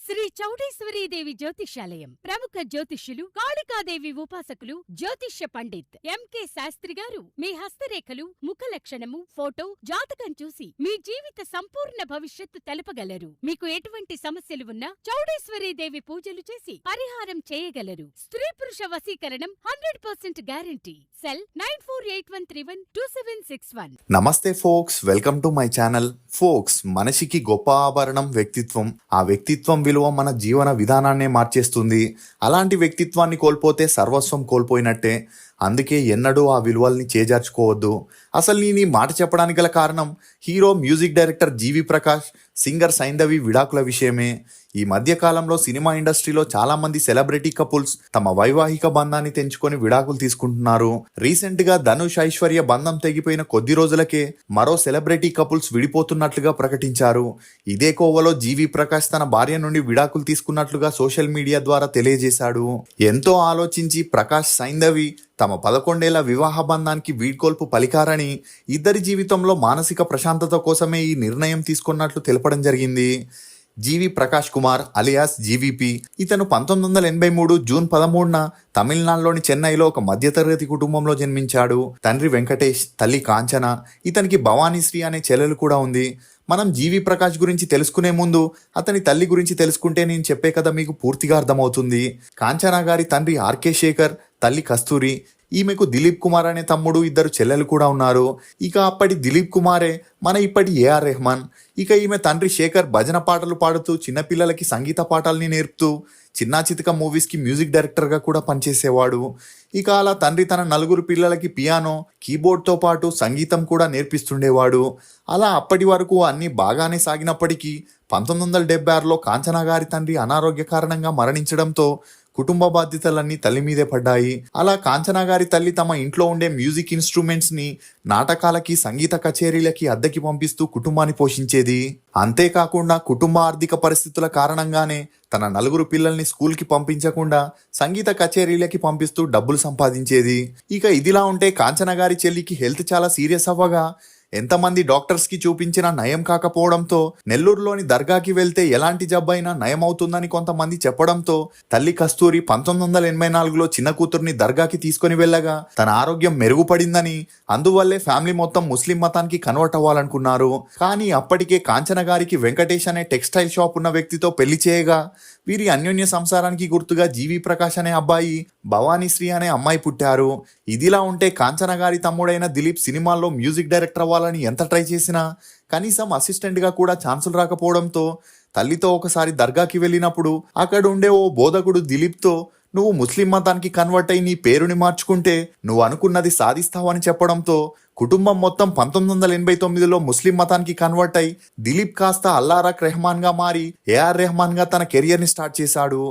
శ్రీ చౌడేశ్వరీదేవి జ్యోతిష్యాలయం ప్రముఖ జ్యోతిష్యులు కాళికాదేవి ఉపాసకులు జ్యోతిష్య పండిత్ ఎంకే శాస్త్రి గారు మీ హస్తరేఖలు ముఖ లక్షణము ఫోటో జాతకం చూసి మీ జీవిత సంపూర్ణ భవిష్యత్తు తెలుపగలరు. మీకు ఎటువంటి సమస్యలు ఉన్నా చౌడేశ్వరీదేవి పూజలు చేసి పరిహారం చేయగలరు. స్త్రీ పురుష వశీకరణం 100% గ్యారంటీ. సెల్ 9481312761. నమస్తే folks, welcome to my channel. Folks, మనిషికి గొప్ప ఆభరణం వ్యక్తిత్వం. ఆ వ్యక్తిత్వం విలువ మన జీవన విధానాన్నే మార్చేస్తుంది. అలాంటి వ్యక్తిత్వాన్ని కోల్పోతే సర్వస్వం కోల్పోయినట్టే. అందుకే ఎన్నడూ ఆ విలువల్ని చేజార్చుకోవద్దు. అసలు నేను ఈ మాట చెప్పడానికి గల కారణం హీరో మ్యూజిక్ డైరెక్టర్ జీవి ప్రకాష్, సింగర్ సైంధవి విడాకుల విషయమే. ఈ మధ్య కాలంలో సినిమా ఇండస్ట్రీలో చాలా మంది సెలబ్రిటీ కపుల్స్ తమ వైవాహిక బంధాన్ని తెంచుకొని విడాకులు తీసుకుంటున్నారు. రీసెంట్ గా ధనుష్ ఐశ్వర్య బంధం తెగిపోయిన కొద్ది రోజులకే మరో సెలబ్రిటీ కపుల్స్ విడిపోతున్నట్లుగా ప్రకటించారు. ఇదే కోవలో జీవి ప్రకాష్ తన భార్య నుండి విడాకులు తీసుకున్నట్లుగా సోషల్ మీడియా ద్వారా తెలియజేశాడు. ఎంతో ఆలోచించి ప్రకాష్ సైంధవి తమ 11 ఏళ్ల వివాహ బంధానికి వీడ్కోల్పు పలికారని, ఇద్దరి జీవితంలో మానసిక ప్రశాంతత కోసమే ఈ నిర్ణయం తీసుకున్నట్లు తెలపడం జరిగింది. జీవి ప్రకాష్ కుమార్ అలియాస్ జీవీపీ. ఇతను 1983 జూన్ 13న తమిళనాడులోని చెన్నైలో ఒక మధ్యతరగతి కుటుంబంలో జన్మించాడు. తండ్రి వెంకటేష్, తల్లి కాంచన. ఇతనికి భవానీశ్రీ అనే చెల్లెలు కూడా ఉంది. మనం జీవి ప్రకాష్ గురించి తెలుసుకునే ముందు అతని తల్లి గురించి తెలుసుకుంటే నేను చెప్పే కథ మీకు పూర్తిగా అర్థమవుతుంది. కాంచన గారి తండ్రి ఆర్కే శేఖర్, తల్లి కస్తూరి. ఈమెకు దిలీప్ కుమార్ అనే తమ్ముడు, ఇద్దరు చెల్లెలు కూడా ఉన్నారు. ఇక అప్పటి దిలీప్ కుమారే మన ఇప్పటి ఏఆర్ రెహమాన్. ఇక ఈమె తండ్రి శేఖర్ భజన పాటలు పాడుతూ చిన్నపిల్లలకి సంగీత పాఠాలని నేర్పుతూ చిన్నా చితక మూవీస్కి మ్యూజిక్ డైరెక్టర్గా కూడా పనిచేసేవాడు. ఇక అలా తండ్రి తన 4 పిల్లలకి పియానో, కీబోర్డ్తో పాటు సంగీతం కూడా నేర్పిస్తుండేవాడు. అలా అప్పటి వరకు అన్నీ బాగానే సాగినప్పటికీ 1976లో కాంచన గారి తండ్రి అనారోగ్య కారణంగా మరణించడంతో కుటుంబ బాధ్యతలన్నీ తల్లి మీదే పడ్డాయి. అలా కాంచన గారి తల్లి తమ ఇంట్లో ఉండే మ్యూజిక్ ఇన్స్ట్రుమెంట్స్ ని నాటకాలకి, సంగీత కచేరీలకి అద్దెకి పంపిస్తూ కుటుంబాన్ని పోషించేది. అంతేకాకుండా కుటుంబ ఆర్థిక పరిస్థితుల కారణంగానే తన 4 పిల్లల్ని స్కూల్కి పంపించకుండా సంగీత కచేరీలకి పంపిస్తూ డబ్బులు సంపాదించేది. ఇక ఇదిలా ఉంటే కాంచన గారి చెల్లికి హెల్త్ చాలా సీరియస్ అవ్వగా ఎంతమంది డాక్టర్స్కి చూపించినా నయం కాకపోవడంతో నెల్లూరులోని దర్గాకి వెళ్తే ఎలాంటి జబ్బైనా నయం అవుతుందని కొంతమంది చెప్పడంతో తల్లి కస్తూరి 1984లో చిన్న కూతుర్ని దర్గాకి తీసుకుని వెళ్ళగా తన ఆరోగ్యం మెరుగుపడిందని, అందువల్లే ఫ్యామిలీ మొత్తం ముస్లిం మతానికి కన్వర్ట్ అవ్వాలనుకున్నారు. కానీ అప్పటికే కాంచన గారికి వెంకటేష్ అనే టెక్స్టైల్ షాప్ ఉన్న వ్యక్తితో పెళ్లి చేయగా వీరి అన్యోన్య సంసారానికి గుర్తుగా జీవి ప్రకాష్ అనే అబ్బాయి, భవానీశ్రీ అనే అమ్మాయి పుట్టారు. ఇదిలా ఉంటే కాంచన గారి తమ్ముడైన దిలీప్ సినిమాల్లో మ్యూజిక్ డైరెక్టర్ అవ్వాలని ఎంత ట్రై చేసినా కనీసం అసిస్టెంట్గా కూడా ఛాన్సులు రాకపోవడంతో తల్లితో ఒకసారి దర్గాకి వెళ్ళినప్పుడు అక్కడ ఉండే ఓ బోధకుడు దిలీప్తో, నువ్వు ముస్లిం మతానికి కన్వర్ట్ అయి నీ పేరుని మార్చుకుంటే నువ్వు అనుకున్నది సాధిస్తావని చెప్పడంతో కుటుంబం మొత్తం 1989లో ముస్లిం మతానికి కన్వర్ట్ అయి దిలీప్ కాస్త అల్లారక్ రెహమాన్గా మారి ఏఆర్ రెహమాన్గా తన కెరియర్ని స్టార్ట్ చేశాడు.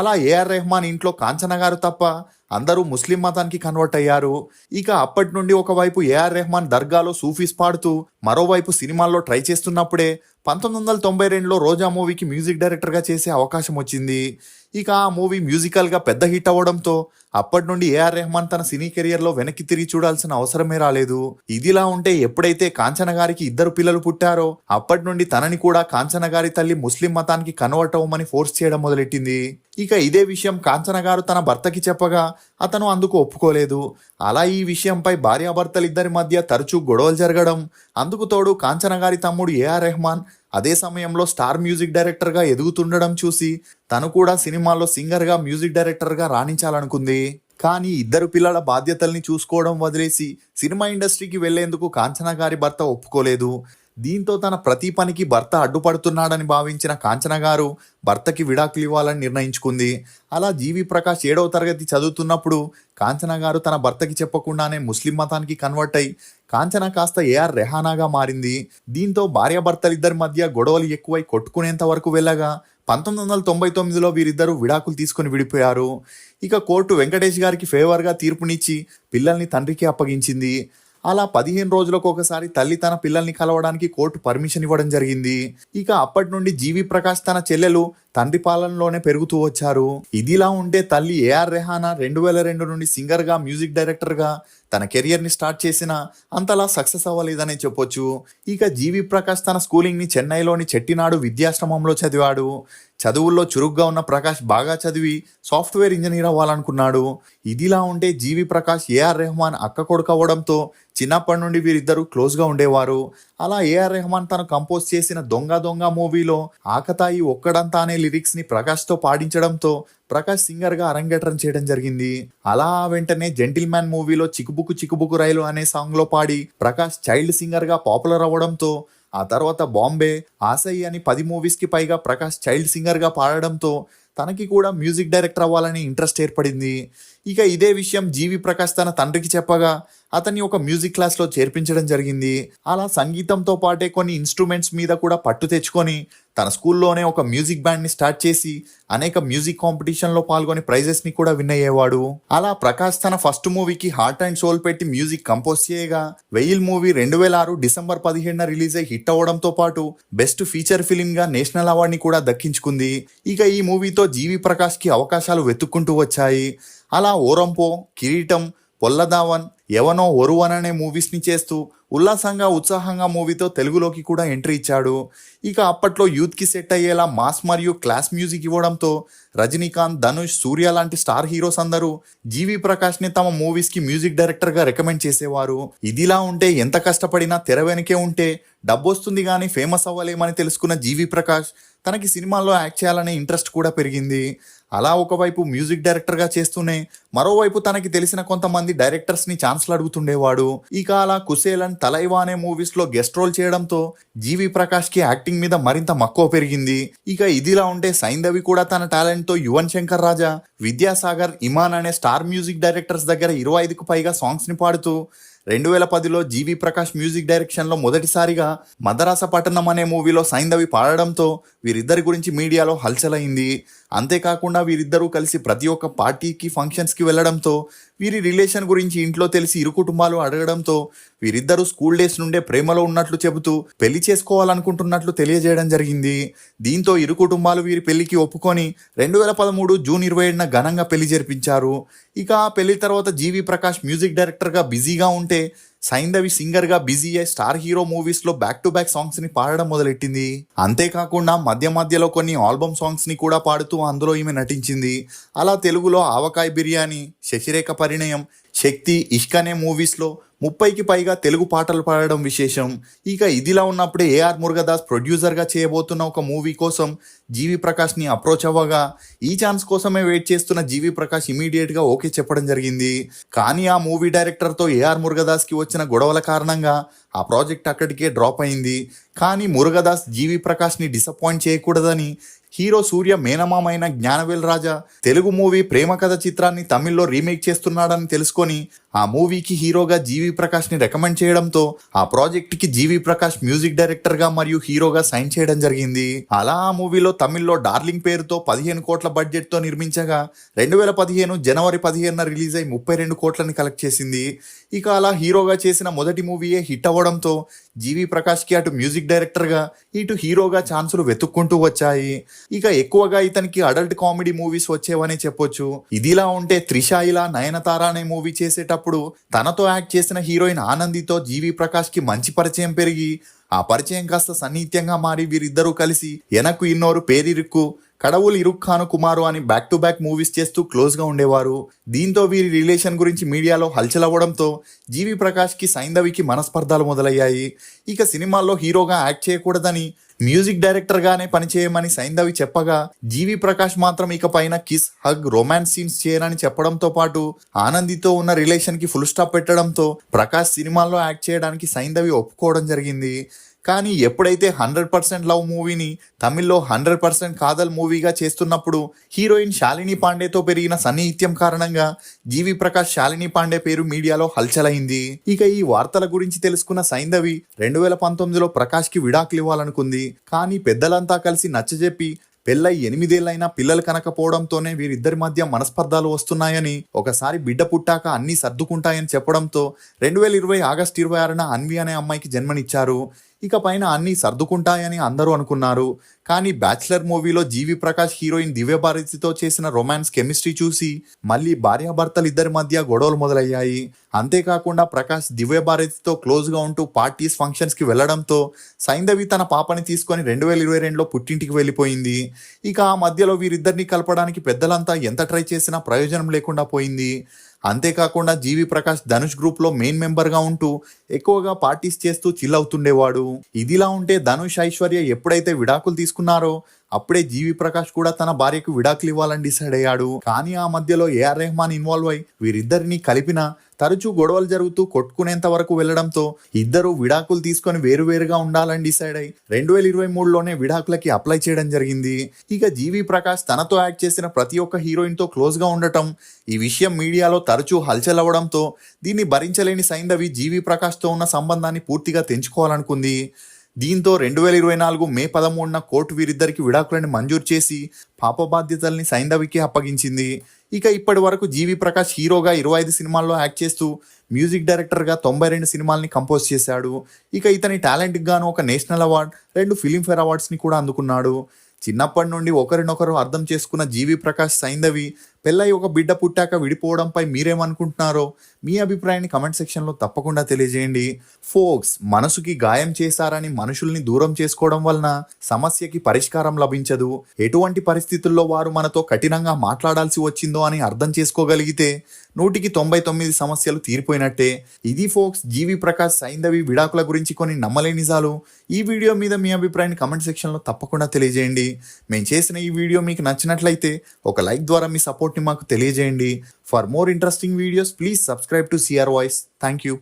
అలా ఏఆర్ రెహమాన్ ఇంట్లో కాంచన గారు తప్ప అందరూ ముస్లిం మతానికి కన్వర్ట్ అయ్యారు. ఇక అప్పటి నుండి ఒకవైపు ఏఆర్ రెహమాన్ దర్గాలో సూఫీస్ పాడుతూ మరోవైపు సినిమాల్లో ట్రై చేస్తున్నప్పుడే 1992లో రోజా మూవీకి మ్యూజిక్ డైరెక్టర్గా చేసే అవకాశం వచ్చింది. ఇక ఆ మూవీ మ్యూజికల్గా పెద్ద హిట్ అవ్వడంతో అప్పటి నుండి ఏఆర్ రెహమాన్ తన సినీ కెరియర్లో వెనక్కి తిరిగి చూడాల్సిన అవసరమే రాలేదు. ఇదిలా ఉంటే ఎప్పుడైతే కాంచన గారికి 2 పిల్లలు పుట్టారో అప్పటి నుండి తనని కూడా కాంచన గారి తల్లి ముస్లిం మతానికి కన్వర్ట్ అవ్వమని ఫోర్స్ చేయడం మొదలెట్టింది. ఇక ఇదే విషయం కాంచన గారు తన భర్తకి చెప్పగా అతను అందుకు ఒప్పుకోలేదు. అలా ఈ విషయంపై భార్యాభర్తలిద్దరి మధ్య తరచూ గొడవలు జరగడం, అందుకు తోడు కాంచన గారి తమ్ముడు ఏఆర్ రెహమాన్ అదే సమయంలో స్టార్ మ్యూజిక్ డైరెక్టర్గా ఎదుగుతుండడం చూసి తను కూడా సినిమాల్లో సింగర్గా, మ్యూజిక్ డైరెక్టర్గా రాణించాలనుకుంది. కానీ 2 పిల్లల బాధ్యతల్ని చూసుకోవడం వదిలేసి సినిమా ఇండస్ట్రీకి వెళ్లేందుకు కాంచన గారి భర్త ఒప్పుకోలేదు. దీంతో తన ప్రతి పనికి భర్త అడ్డుపడుతున్నాడని భావించిన కాంచన గారు భర్తకి విడాకులు ఇవ్వాలని నిర్ణయించుకుంది. అలా జీవి ప్రకాష్ 7వ తరగతి చదువుతున్నప్పుడు కాంచన గారు తన భర్తకి చెప్పకుండానే ముస్లిం మతానికి కన్వర్ట్ అయి కాంచన కాస్త ఏఆర్ రెహానాగా మారింది. దీంతో భార్యాభర్తలిద్దరి మధ్య గొడవలు ఎక్కువై కొట్టుకునేంత వరకు వెళ్ళగా 1999లో వీరిద్దరూ విడాకులు తీసుకుని విడిపోయారు. ఇక కోర్టు వెంకటేష్ గారికి ఫేవర్గా తీర్పునిచ్చి పిల్లల్ని తండ్రికి అప్పగించింది. అలా 15 రోజులకు ఒకసారి తల్లి తన పిల్లల్ని కలవడానికి కోర్టు పర్మిషన్ ఇవ్వడం జరిగింది. ఇక అప్పటి నుండి జీవి ప్రకాష్ తన చెల్లెలు తండ్రి పాలనలోనే పెరుగుతూ వచ్చారు. ఇదిలా ఉంటే తల్లి ఏఆర్ రెహానా 2002 నుండి సింగర్గా, మ్యూజిక్ డైరెక్టర్గా తన కెరియర్ని స్టార్ట్ చేసిన అంతలా సక్సెస్ అవ్వలేదనే చెప్పొచ్చు. ఇక జీవి ప్రకాష్ తన స్కూలింగ్ని చెన్నైలోని చెట్టినాడు విద్యాశ్రమంలో చదివాడు. చదువుల్లో చురుగ్గా ఉన్న ప్రకాష్ బాగా చదివి సాఫ్ట్వేర్ ఇంజనీర్ అవ్వాలనుకున్నాడు. ఇదిలా ఉంటే జీవి ప్రకాష్ ఏఆర్ రెహమాన్ అక్క కొడుకు అవ్వడంతో చిన్నప్పటి నుండి వీరిద్దరూ క్లోజ్గా ఉండేవారు. అలా ఏఆర్ రెహమాన్ తను కంపోజ్ చేసిన దొంగ దొంగ మూవీలో ఆకతాయి ఒక్కడంతా అనే లిరిక్స్ని ప్రకాష్తో పాడించడంతో ప్రకాష్ సింగర్గా అరంగేట్రం చేయడం జరిగింది. అలా వెంటనే జెంటిల్మ్యాన్ మూవీలో చికుబుకు చికుబుకు రైలు అనే సాంగ్లో పాడి ప్రకాష్ చైల్డ్ సింగర్గా పాపులర్ అవ్వడంతో ఆ తర్వాత బాంబే, ఆసై అని 10 మూవీస్కి పైగా ప్రకాష్ చైల్డ్ సింగర్గా పాడడంతో తనకి కూడా మ్యూజిక్ డైరెక్టర్ అవ్వాలని ఇంట్రెస్ట్ ఏర్పడింది. ఇక ఇదే విషయం జీవి ప్రకాష్ తన తండ్రికి చెప్పగా అతన్ని ఒక మ్యూజిక్ క్లాస్లో చేర్పించడం జరిగింది. అలా సంగీతంతో పాటే కొన్ని ఇన్స్ట్రుమెంట్స్ మీద కూడా పట్టు తెచ్చుకొని తన స్కూల్లోనే ఒక మ్యూజిక్ బ్యాండ్ని స్టార్ట్ చేసి అనేక మ్యూజిక్ కాంపిటీషన్లో పాల్గొని ప్రైజెస్ని కూడా విన్ అయ్యేవాడు. అలా ప్రకాష్ తన ఫస్ట్ మూవీకి హార్ట్ అండ్ సోల్ పెట్టి మ్యూజిక్ కంపోజ్ చేయగా వెయిల్ మూవీ 2006 డిసెంబర్ 17న రిలీజ్ అయి హిట్ అవ్వడంతో పాటు బెస్ట్ ఫీచర్ ఫిలింగా నేషనల్ అవార్డుని కూడా దక్కించుకుంది. ఇక ఈ మూవీతో జీవి ప్రకాష్కి అవకాశాలు వెతుక్కుంటూ వచ్చాయి. అలా ఓరంపో, కిరీటం, పొల్లదావన్, ఎవనో ఒరువన్ అనే మూవీస్ని చేస్తూ ఉల్లాసంగా ఉత్సాహంగా మూవీతో తెలుగులోకి కూడా ఎంట్రీ ఇచ్చాడు. ఇక అప్పట్లో యూత్కి సెట్ అయ్యేలా మాస్ మరియు క్లాస్ మ్యూజిక్ ఇవ్వడంతో రజనీకాంత్, ధనుష్, సూర్య లాంటి స్టార్ హీరోస్ అందరూ జీవి ప్రకాష్ని తమ మూవీస్కి మ్యూజిక్ డైరెక్టర్గా రికమెండ్ చేసేవారు. ఇదిలా ఉంటే ఎంత కష్టపడినా తెర వెనకే ఉంటే డబ్బొస్తుంది కానీ ఫేమస్ అవ్వలేమని తెలుసుకున్న జీవి ప్రకాష్ తనకి సినిమాల్లో యాక్ట్ చేయాలనే ఇంట్రెస్ట్ కూడా పెరిగింది. అలా ఒకవైపు మ్యూజిక్ డైరెక్టర్గా చేస్తూనే మరోవైపు తనకి తెలిసిన కొంతమంది డైరెక్టర్స్ని ఛాన్స్లు అడుగుతుండేవాడు. ఇక అలా కుసేలన్, తలైవా అనే మూవీస్లో గెస్ట్ రోల్ చేయడంతో జీవి ప్రకాష్కి యాక్టింగ్ మీద మరింత మక్కువ పెరిగింది. ఇక ఇదిలా ఉంటే సైంధవి కూడా తన టాలెంట్తో యువన్ శంకర్ రాజా, విద్యాసాగర్, ఇమాన్ అనే స్టార్ మ్యూజిక్ డైరెక్టర్స్ దగ్గర 25కు పైగా సాంగ్స్ని పాడుతూ 2010లో జీవి ప్రకాష్ మ్యూజిక్ డైరెక్షన్లో మొదటిసారిగా మదరాస పట్టణం అనే మూవీలో సైంధవి పాడడంతో వీరిద్దరి గురించి మీడియాలో హల్చల్ అయింది. అంతేకాకుండా వీరిద్దరూ కలిసి ప్రతి ఒక్క పార్టీకి, ఫంక్షన్స్కి వెళ్లడంతో వీరి రిలేషన్ గురించి ఇంట్లో తెలిసి ఇరు కుటుంబాలు అడగడంతో వీరిద్దరూ స్కూల్ డేస్ నుండే ప్రేమలో ఉన్నట్లు చెబుతూ పెళ్లి చేసుకోవాలనుకుంటున్నట్లు తెలియజేయడం జరిగింది. దీంతో ఇరు కుటుంబాలు వీరి పెళ్లికి ఒప్పుకొని 2013 జూన్ 27న ఘనంగా పెళ్లి జరిపించారు. ఇక ఆ పెళ్లి తర్వాత జీవి ప్రకాష్ మ్యూజిక్ డైరెక్టర్గా బిజీగా ఉంటే సైంధవి సింగర్గా బిజీ అయ్యి స్టార్ హీరో మూవీస్లో బ్యాక్ టు బ్యాక్ సాంగ్స్ని పాడడం మొదలెట్టింది. అంతేకాకుండా మధ్య మధ్యలో కొన్ని ఆల్బమ్ సాంగ్స్ని కూడా పాడుతూ అందులో ఈమె నటించింది. అలా తెలుగులో ఆవకాయ బిర్యానీ, శశిరేఖ పరిణయం, శక్తి, ఇష్క్ అనే మూవీస్లో 30కి పైగా తెలుగు పాటలు పాడడం విశేషం. ఇక ఇదిలా ఉన్నప్పుడే ఏఆర్ మురుగదాస్ ప్రొడ్యూసర్గా చేయబోతున్న ఒక మూవీ కోసం జీవి ప్రకాష్ని అప్రోచ్ అవ్వగా ఈ ఛాన్స్ కోసమే వెయిట్ చేస్తున్న జీవి ప్రకాష్ ఇమీడియట్గా ఓకే చెప్పడం జరిగింది. కానీ ఆ మూవీ డైరెక్టర్తో ఏఆర్ మురుగదాస్కి వచ్చిన గొడవల కారణంగా ఆ ప్రాజెక్ట్ అక్కడికే డ్రాప్ అయింది. కానీ మురుగదాస్ జీవి ప్రకాష్ని డిసప్పాయింట్ చేయకూడదని హీరో సూర్య మేనమామైన జ్ఞానవేల్ రాజా తెలుగు మూవీ ప్రేమ కథ చిత్రాన్ని తమిళ్లో రీమేక్ చేస్తున్నాడని తెలుసుకొని ఆ మూవీకి హీరోగా జీవి ప్రకాష్ని రికమెండ్ చేయడంతో ఆ ప్రాజెక్ట్కి జీవి ప్రకాష్ మ్యూజిక్ డైరెక్టర్గా మరియు హీరోగా సైన్ చేయడం జరిగింది. అలా ఆ మూవీలో తమిళ్లో డార్లింగ్ పేరుతో 15 కోట్ల బడ్జెట్తో నిర్మించగా 2015 జనవరి 15న రిలీజ్ అయి 32 కోట్లని కలెక్ట్ చేసింది. ఇక అలా హీరోగా చేసిన మొదటి మూవీయే హిట్ అవ్వడంతో జీవి ప్రకాష్కి అటు మ్యూజిక్ డైరెక్టర్గా ఇటు హీరోగా ఛాన్సులు వెతుక్కుంటూ వచ్చాయి. ఇక ఎక్కువగా ఇతనికి అడల్ట్ కామెడీ మూవీస్ వచ్చేవనే చెప్పొచ్చు. ఇదిలా ఉంటే త్రిష ఇలా నయనతార అనే మూవీ చేసేటప్పుడు తనతో యాక్ట్ చేసిన హీరోయిన్ ఆనందితో జీవి ప్రకాష్కి మంచి పరిచయం పెరిగి ఆ పరిచయం కాస్త సన్నిహిత్యంగా మారి వీరిద్దరూ కలిసి ఎనకు ఇన్నోరు పేరిరుక్కు, కడవులు ఇరుక్కాను కుమారు అని బ్యాక్ టు బ్యాక్ మూవీస్ చేస్తూ క్లోజ్గా ఉండేవారు. దీంతో వీరి రిలేషన్ గురించి మీడియాలో హల్చల్ అవ్వడంతో జీవి ప్రకాష్కి సైంధవికి మనస్పర్ధాలు మొదలయ్యాయి. ఇక సినిమాల్లో హీరోగా యాక్ట్ చేయకూడదని మ్యూజిక్ డైరెక్టర్గానే పనిచేయమని సైంధవి చెప్పగా జీవి ప్రకాష్ మాత్రం ఇక పైన కిస్, హగ్, రొమాన్స్ సీన్స్ చేయనని చెప్పడంతో పాటు ఆనందితో ఉన్న రిలేషన్కి ఫుల్ స్టాప్ పెట్టడంతో ప్రకాష్ సినిమాల్లో యాక్ట్ చేయడానికి సైంధవి ఒప్పుకోవడం జరిగింది. కానీ ఎప్పుడైతే 100% లవ్ మూవీని తమిళ్లో 100% కాదల్ మూవీగా చేస్తున్నప్పుడు హీరోయిన్ శాలిని పాండేతో పెరిగిన సన్నిహిత్యం కారణంగా జీవి ప్రకాష్ శాలిని పాండే పేరు మీడియాలో హల్చలైంది. ఇక ఈ వార్తల గురించి తెలుసుకున్న సైంధవి 2019లో ప్రకాష్కి విడాకులు ఇవ్వాలనుకుంది. కానీ పెద్దలంతా కలిసి నచ్చజెప్పి పెళ్ళై 8 ఏళ్లైనా పిల్లలు కనకపోవడంతోనే వీరిద్దరి మధ్య మనస్పర్ధాలు వస్తున్నాయని, ఒకసారి బిడ్డ పుట్టాక అన్నీ సర్దుకుంటాయని చెప్పడంతో 2020 ఆగస్టు 26న అన్వి అనే అమ్మాయికి జన్మనిచ్చారు. ఇక పైన అన్నీ సర్దుకుంటాయని అందరూ అనుకున్నారు. కానీ బ్యాచిలర్ మూవీలో జీవి ప్రకాష్ హీరోయిన్ దివ్యభారతితో చేసిన రొమాన్స్ కెమిస్ట్రీ చూసి మళ్ళీ భార్యాభర్తలిద్దరి మధ్య గొడవలు మొదలయ్యాయి. అంతేకాకుండా ప్రకాష్ దివ్యభారతితో క్లోజ్గా ఉంటూ పార్టీస్ ఫంక్షన్స్కి వెళ్లడంతో సైంధవి తన పాపని తీసుకొని 2022లో పుట్టింటికి వెళ్ళిపోయింది. ఇక ఆ మధ్యలో వీరిద్దరిని కలపడానికి పెద్దలంతా ఎంత ట్రై చేసినా ప్రయోజనం లేకుండా పోయింది. అంతేకాకుండా జీవి ప్రకాష్ ధనుష్ గ్రూప్లో మెయిన్ మెంబర్గా ఉంటూ ఎక్కువగా పార్టీస్ చేస్తూ చిల్ అవుతుండేవాడు. ఇదిలా ఉంటే ధనుష్ ఐశ్వర్య ఎప్పుడైతే విడాకులు తీసుకున్నారో అప్పుడే జీవి ప్రకాష్ కూడా తన భార్యకు విడాకులు ఇవ్వాలని డిసైడ్ అయ్యాడు. కానీ ఆ మధ్యలో ఏఆర్ రెహమాన్ ఇన్వాల్వ్ అయి వీరిద్దరిని కలిపిన తరచూ గొడవలు జరుగుతూ కొట్టుకునేంత వరకు వెళ్లడంతో ఇద్దరు విడాకులు తీసుకొని వేరువేరుగా ఉండాలని డిసైడ్ అయి 2023లోనే విడాకులకి అప్లై చేయడం జరిగింది. ఇక జీవి ప్రకాష్ తనతో యాక్ట్ చేసిన ప్రతి ఒక్క హీరోయిన్తో క్లోజ్గా ఉండటం, ఈ విషయం మీడియాలో తరచూ హల్చల్ అవ్వడంతో దీన్ని భరించలేని సైంధవి జీవి ప్రకాష్తో ఉన్న సంబంధాన్ని పూర్తిగా తెంచుకోవాలనుకుంది. దీంతో 2024 మే 13న కోర్టు వీరిద్దరికి విడాకులను మంజూరు చేసి పాప బాధ్యతల్ని సైంధవికి అప్పగించింది. ఇక ఇప్పటి వరకు జీవి ప్రకాష్ హీరోగా 25 సినిమాల్లో యాక్ట్ చేస్తూ మ్యూజిక్ డైరెక్టర్గా 92 సినిమాల్ని కంపోజ్ చేశాడు. ఇక ఇతని టాలెంట్కి గాను ఒక నేషనల్ అవార్డ్, 2 ఫిలింఫేర్ అవార్డ్స్ని కూడా అందుకున్నాడు. చిన్నప్పటి నుండి ఒకరినొకరు అర్థం చేసుకున్న జీవి ప్రకాష్ సైంధవి పెళ్ళై ఒక బిడ్డ పుట్టాక విడిపోవడంపై మీరేమనుకుంటున్నారో మీ అభిప్రాయాన్ని కమెంట్ సెక్షన్లో తప్పకుండా తెలియజేయండి. ఫోక్స్, మనసుకి గాయం చేశారని మనుషుల్ని దూరం చేసుకోవడం వలన సమస్యకి పరిష్కారం లభించదు. ఎటువంటి పరిస్థితుల్లో వారు మనతో కఠినంగా మాట్లాడాల్సి వచ్చిందో అని అర్థం చేసుకోగలిగితే 100% సమస్యలు తీరిపోయినట్టే. ఇది ఫోక్స్, జీవి ప్రకాష్ సైంధవి విడాకుల గురించి కొన్ని నమ్మలేని నిజాలు. ఈ వీడియో మీద మీ అభిప్రాయాన్ని కమెంట్ సెక్షన్లో తప్పకుండా తెలియజేయండి. మేము చేసిన ఈ వీడియో మీకు నచ్చినట్లయితే ఒక లైక్ ద్వారా మీ సపోర్ట్ని మాకు తెలియజేయండి. For more interesting videos please subscribe to CR voice. Thank you.